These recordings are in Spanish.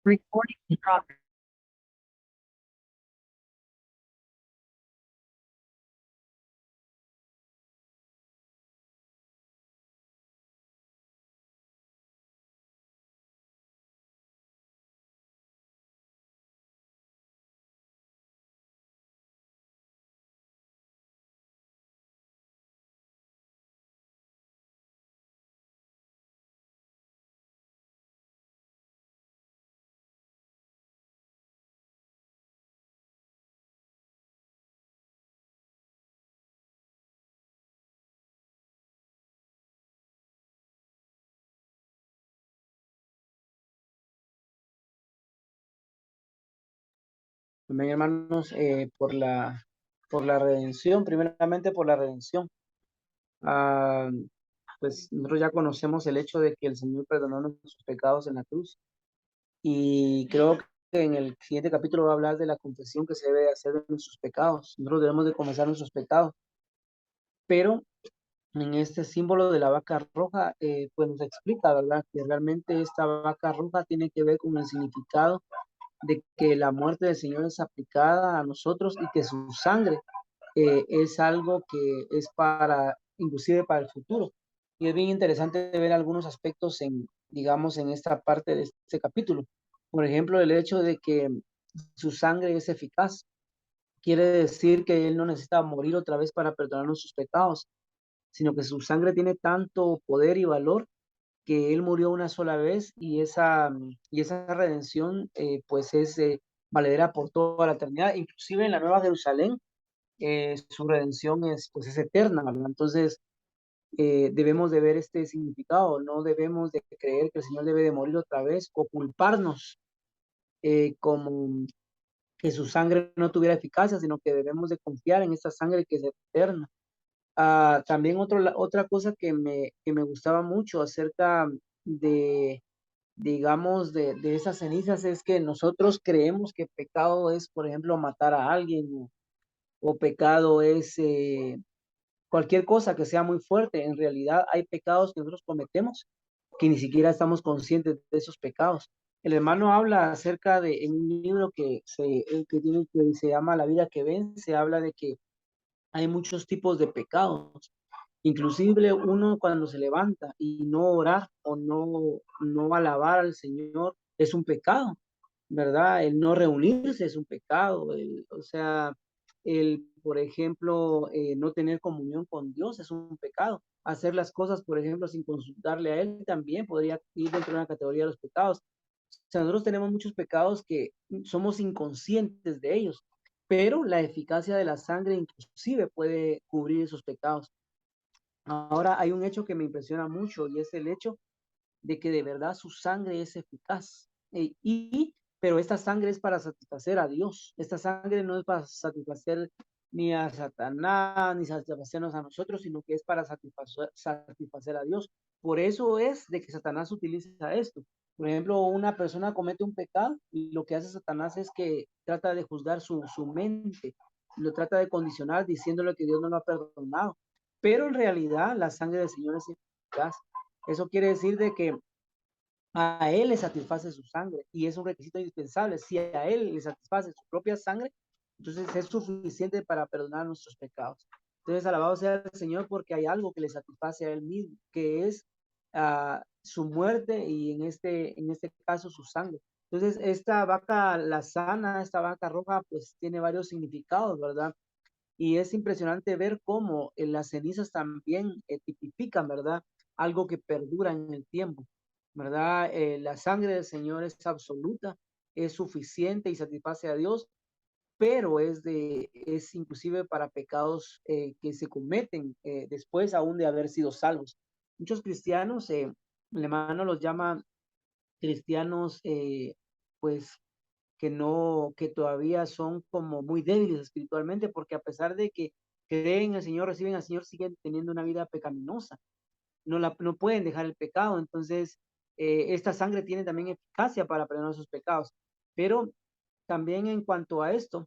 Recording in progress. Amén, hermanos, por la redención, primeramente por la redención. Ah, pues nosotros ya conocemos el hecho de que el Señor perdonó nuestros pecados en la cruz. Y creo que en el siguiente capítulo va a hablar de la confesión que se debe hacer de nuestros pecados. Nosotros debemos de confesar nuestros pecados. Pero en este símbolo de la vaca roja, pues nos explica, ¿verdad? Que realmente esta vaca roja tiene que ver con el significado de que la muerte del Señor es aplicada a nosotros y que su sangre es algo que es para, inclusive para el futuro. Y es bien interesante ver algunos aspectos en, digamos, en esta parte de este capítulo. Por ejemplo, el hecho de que su sangre es eficaz. Quiere decir que Él no necesita morir otra vez para perdonarnos sus pecados, sino que su sangre tiene tanto poder y valor que Él murió una sola vez y esa redención pues es valedera por toda la eternidad. Inclusive en la Nueva Jerusalén su redención es, pues, es eterna, ¿verdad? Entonces, debemos de ver este significado, no debemos de creer que el Señor debe de morir otra vez o culparnos como que su sangre no tuviera eficacia, sino que debemos de confiar en esta sangre que es eterna. También otra cosa que me gustaba mucho acerca de, digamos, de esas cenizas es que nosotros creemos que pecado es, por ejemplo, matar a alguien o pecado es cualquier cosa que sea muy fuerte. En realidad hay pecados que nosotros cometemos que ni siquiera estamos conscientes de esos pecados. El hermano habla acerca de, en un libro que se llama La vida que vence, habla de que hay muchos tipos de pecados. Inclusive uno cuando se levanta y no orar o no alabar al Señor es un pecado, ¿verdad? El no reunirse es un pecado, o sea, el, por ejemplo, no tener comunión con Dios es un pecado. Hacer las cosas, por ejemplo, sin consultarle a Él también podría ir dentro de una categoría de los pecados. O sea, nosotros tenemos muchos pecados que somos inconscientes de ellos, pero la eficacia de la sangre inclusive puede cubrir esos pecados. Ahora hay un hecho que me impresiona mucho y es el hecho de que de verdad su sangre es eficaz. Pero esta sangre es para satisfacer a Dios. Esta sangre no es para satisfacer ni a Satanás, ni satisfacernos a nosotros, sino que es para satisfacer a Dios. Por eso es de que Satanás utiliza esto. Por ejemplo, una persona comete un pecado y lo que hace Satanás es que trata de juzgar su mente, lo trata de condicionar diciéndole que Dios no lo ha perdonado. Pero en realidad la sangre del Señor es eficaz. Eso quiere decir de que a él le satisface su sangre y es un requisito indispensable. Si a él le satisface su propia sangre, entonces es suficiente para perdonar nuestros pecados. Entonces, alabado sea el Señor porque hay algo que le satisface a él mismo, que es su muerte y en este caso su sangre. Entonces, esta vaca, la sana, esta vaca roja, pues tiene varios significados, ¿verdad? Y es impresionante ver cómo las cenizas también tipifican, ¿verdad? Algo que perdura en el tiempo, ¿verdad? La sangre del Señor es absoluta, es suficiente y satisface a Dios, pero es inclusive para pecados que se cometen después aún de haber sido salvos. Muchos cristianos, el hermano los llama cristianos, pues que todavía son como muy débiles espiritualmente, porque a pesar de que creen en el Señor, reciben al Señor, siguen teniendo una vida pecaminosa, no pueden dejar el pecado, entonces esta sangre tiene también eficacia para perdonar sus pecados, pero también en cuanto a esto,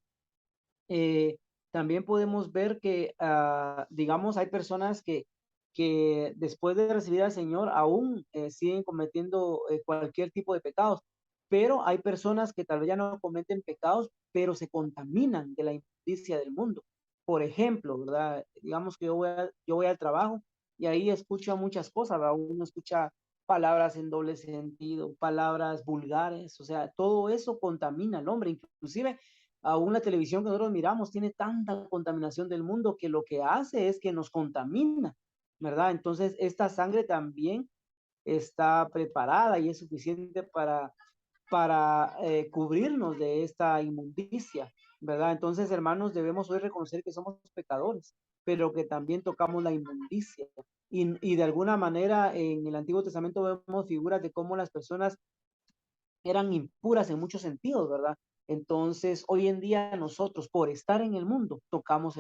eh, también podemos ver que, digamos, hay personas que después de recibir al Señor aún siguen cometiendo cualquier tipo de pecados, pero hay personas que tal vez ya no cometen pecados, pero se contaminan de la injusticia del mundo. Por ejemplo, ¿verdad? Digamos que yo voy al trabajo y ahí escucho muchas cosas, ¿verdad? Uno escucha palabras en doble sentido, palabras vulgares, o sea, todo eso contamina al hombre, inclusive aún la televisión que nosotros miramos tiene tanta contaminación del mundo que lo que hace es que nos contamina, ¿verdad? Entonces, esta sangre también está preparada y es suficiente para cubrirnos de esta inmundicia, ¿verdad? Entonces, hermanos, debemos hoy reconocer que somos pecadores, pero que también tocamos la inmundicia. Y de alguna manera en el Antiguo Testamento vemos figuras de cómo las personas eran impuras en muchos sentidos, ¿verdad? Entonces, hoy en día nosotros, por estar en el mundo, tocamos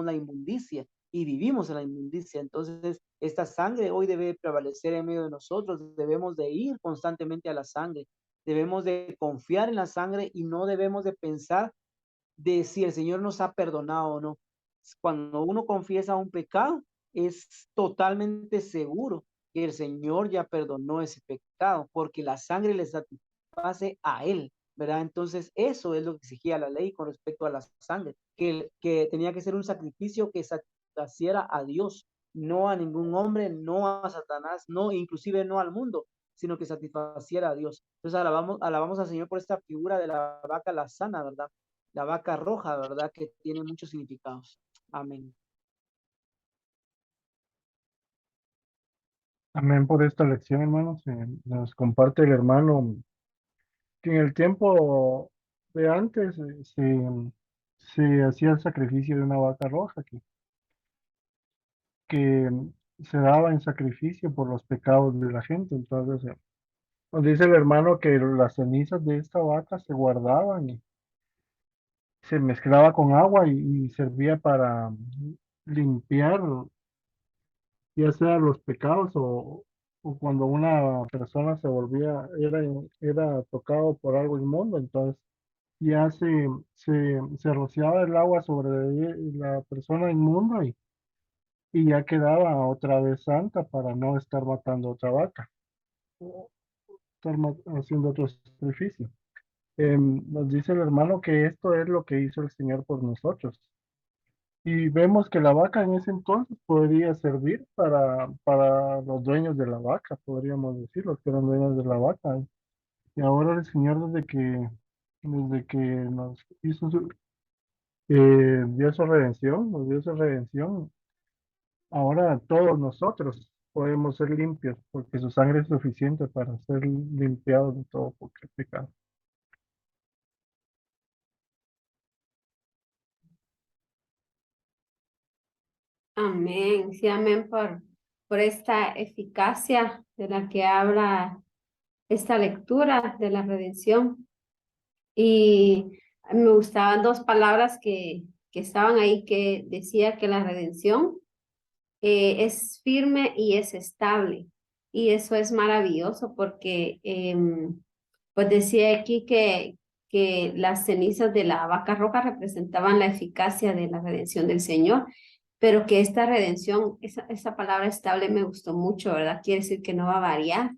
la inmundicia y vivimos en la inmundicia. Entonces, esta sangre hoy debe prevalecer en medio de nosotros. Debemos de ir constantemente a la sangre. Debemos de confiar en la sangre y no debemos de pensar de si el Señor nos ha perdonado o no. Cuando uno confiesa un pecado, es totalmente seguro que el Señor ya perdonó ese pecado, porque la sangre le satisface a Él, ¿verdad? Entonces, eso es lo que exigía la ley con respecto a la sangre, que tenía que ser un sacrificio que satisfaciera a Dios, no a ningún hombre, no a Satanás, no, inclusive no al mundo, sino que satisfaciera a Dios. Entonces, alabamos al Señor por esta figura de la vaca la sana, ¿verdad? La vaca roja, ¿verdad? Que tiene muchos significados. Amén. Amén por esta lección, hermanos. Nos comparte el hermano que en el tiempo de antes se hacía el sacrificio de una vaca roja que se daba en sacrificio por los pecados de la gente. Entonces, nos dice el hermano que las cenizas de esta vaca se guardaban y se mezclaba con agua y servía para limpiar ya sea los pecados o cuando una persona se volvía, era tocado por algo inmundo, entonces ya se rociaba el agua sobre la persona inmunda y ya quedaba otra vez santa para no estar matando otra vaca, o estar haciendo otro sacrificio. Nos dice el hermano que esto es lo que hizo el Señor por nosotros. Y vemos que la vaca en ese entonces podría servir para los dueños de la vaca, podríamos decir, los que eran dueños de la vaca. Y ahora el Señor, desde que nos hizo dio su redención, nos dio su redención, ahora todos nosotros podemos ser limpios, porque su sangre es suficiente para ser limpiados de todo pecado. Amén, sí, amén por esta eficacia de la que habla esta lectura de la redención. Y me gustaban dos palabras que estaban ahí que decía que la redención es firme y es estable. Y eso es maravilloso porque, pues decía aquí que las cenizas de la vaca roja representaban la eficacia de la redención del Señor, pero que esta redención, esa palabra estable me gustó mucho, ¿verdad? Quiere decir que no va a variar.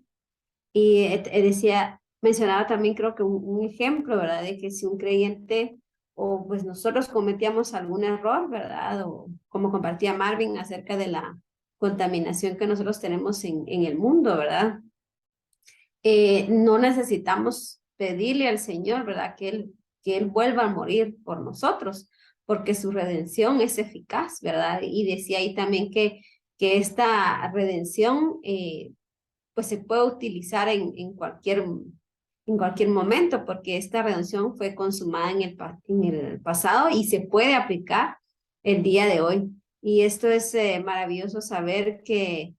Y decía, mencionaba también creo que un ejemplo, ¿verdad? De que si un creyente o pues nosotros cometíamos algún error, ¿verdad? O como compartía Marvin acerca de la contaminación que nosotros tenemos en el mundo, ¿verdad? No necesitamos pedirle al Señor, ¿verdad? Que Él vuelva a morir por nosotros, porque su redención es eficaz, ¿verdad? Y decía ahí también que esta redención pues se puede utilizar en cualquier momento, porque esta redención fue consumada en el pasado y se puede aplicar el día de hoy. Y esto es maravilloso saber que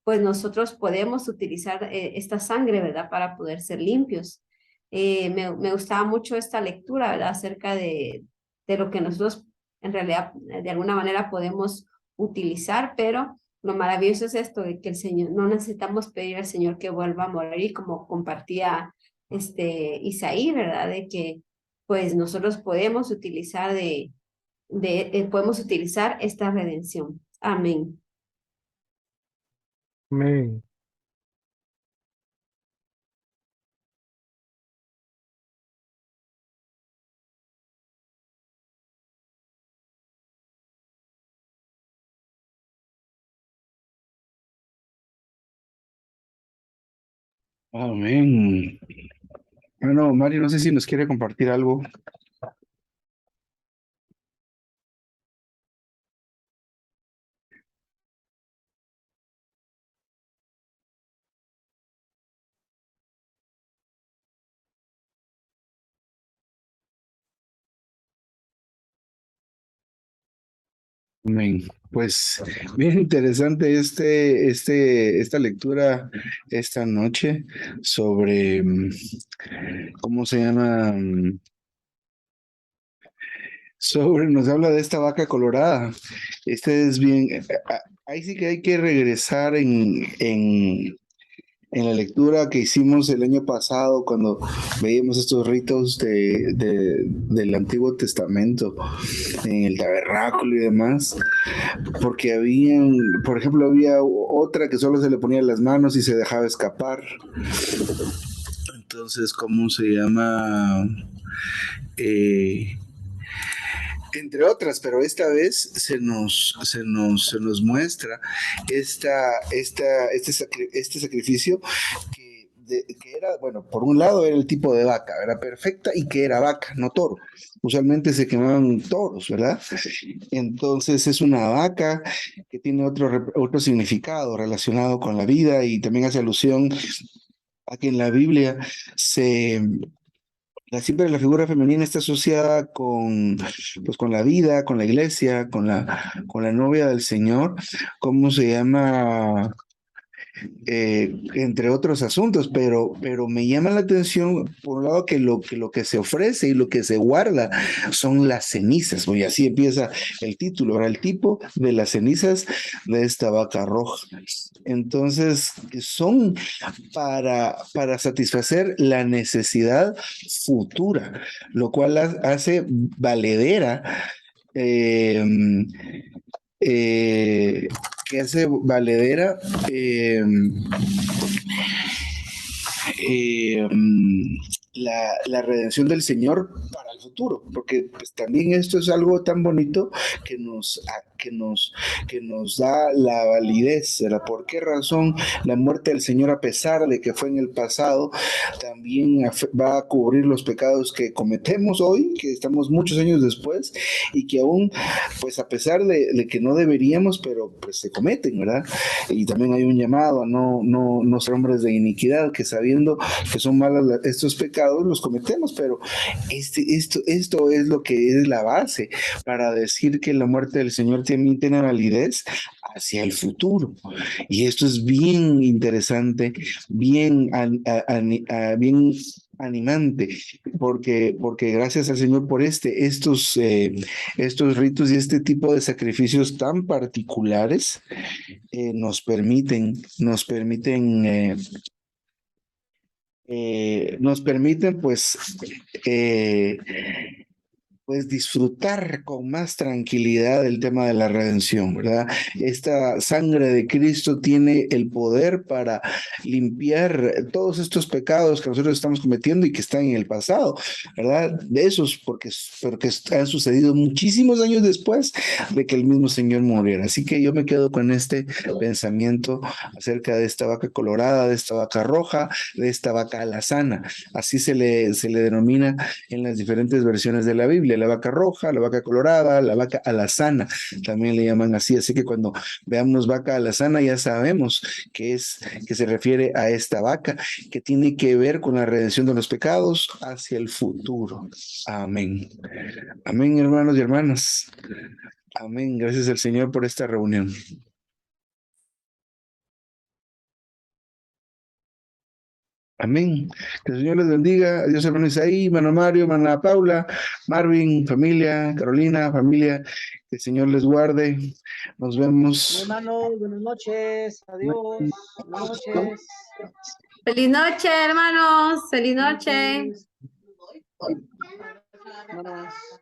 pues nosotros podemos utilizar esta sangre, ¿verdad? Para poder ser limpios. Me gustaba mucho esta lectura, ¿verdad? Acerca de lo que nosotros en realidad de alguna manera podemos utilizar, pero lo maravilloso es esto, de que el Señor, no necesitamos pedir al Señor que vuelva a morir, como compartía Isaí, ¿verdad? De que pues nosotros podemos utilizar podemos utilizar esta redención. Amén. Amén. Amén. Bueno, Mario, no sé si nos quiere compartir algo. Amén. Pues bien interesante esta lectura esta noche sobre, ¿cómo se llama? Nos habla de esta vaca colorada. Este es bien, ahí sí que hay que regresar en la lectura que hicimos el año pasado cuando veíamos estos ritos del Antiguo Testamento en el tabernáculo y demás, porque por ejemplo, había otra que solo se le ponía las manos y se dejaba escapar. Entonces, ¿cómo se llama? Eh, Entre otras, pero esta vez se nos muestra este sacrificio que era, bueno, por un lado era el tipo de vaca, era perfecta y que era vaca, no toro. Usualmente se quemaban toros, ¿verdad? Entonces es una vaca que tiene otro significado relacionado con la vida y también hace alusión a que en la Biblia siempre la figura femenina está asociada pues, con la vida, con la iglesia, con la novia del Señor. ¿Cómo se llama? Entre otros asuntos, pero me llama la atención, por un lado, que lo que se ofrece y lo que se guarda son las cenizas, y así empieza el título, ahora el tipo de las cenizas de esta vaca roja. Entonces, son para satisfacer la necesidad futura, lo cual hace valedera. eh, eh, que hace valedera eh, la redención del Señor para el futuro, porque pues, también esto es algo tan bonito que nos da la validez, ¿verdad? ¿Por qué razón la muerte del Señor, a pesar de que fue en el pasado, también va a cubrir los pecados que cometemos hoy, que estamos muchos años después, y que aún, pues a pesar de que no deberíamos, pero pues se cometen, ¿verdad? Y también hay un llamado a no ser hombres de iniquidad, que sabiendo que son malos estos pecados, los cometemos, pero esto es lo que es la base para decir que la muerte del Señor también tiene validez hacia el futuro. Y esto es bien interesante, bien animante, porque gracias al Señor por estos ritos y este tipo de sacrificios tan particulares nos permiten eh, pues disfrutar con más tranquilidad el tema de la redención, ¿verdad? Esta sangre de Cristo tiene el poder para limpiar todos estos pecados que nosotros estamos cometiendo y que están en el pasado, ¿verdad? De esos, porque han sucedido muchísimos años después de que el mismo Señor muriera. Así que yo me quedo con este pensamiento acerca de esta vaca colorada, de esta vaca roja, de esta vaca alazana. Así se le denomina en las diferentes versiones de la Biblia, la vaca roja, la vaca colorada, la vaca alazana, también le llaman así. Así que cuando veamos vaca alazana ya sabemos que se refiere a esta vaca que tiene que ver con la redención de los pecados hacia el futuro. Amén. Amén, hermanos y hermanas. Amén. Gracias al Señor por esta reunión. Amén. Que el Señor les bendiga. Dios, hermano Isaí, hermano Mario, hermana Paula, Marvin, familia, Carolina, familia. Que el Señor les guarde. Nos vemos. Hermanos, buenas noches. Adiós. Buenas noches. Feliz noche, hermanos. Feliz noche. Buenas noches.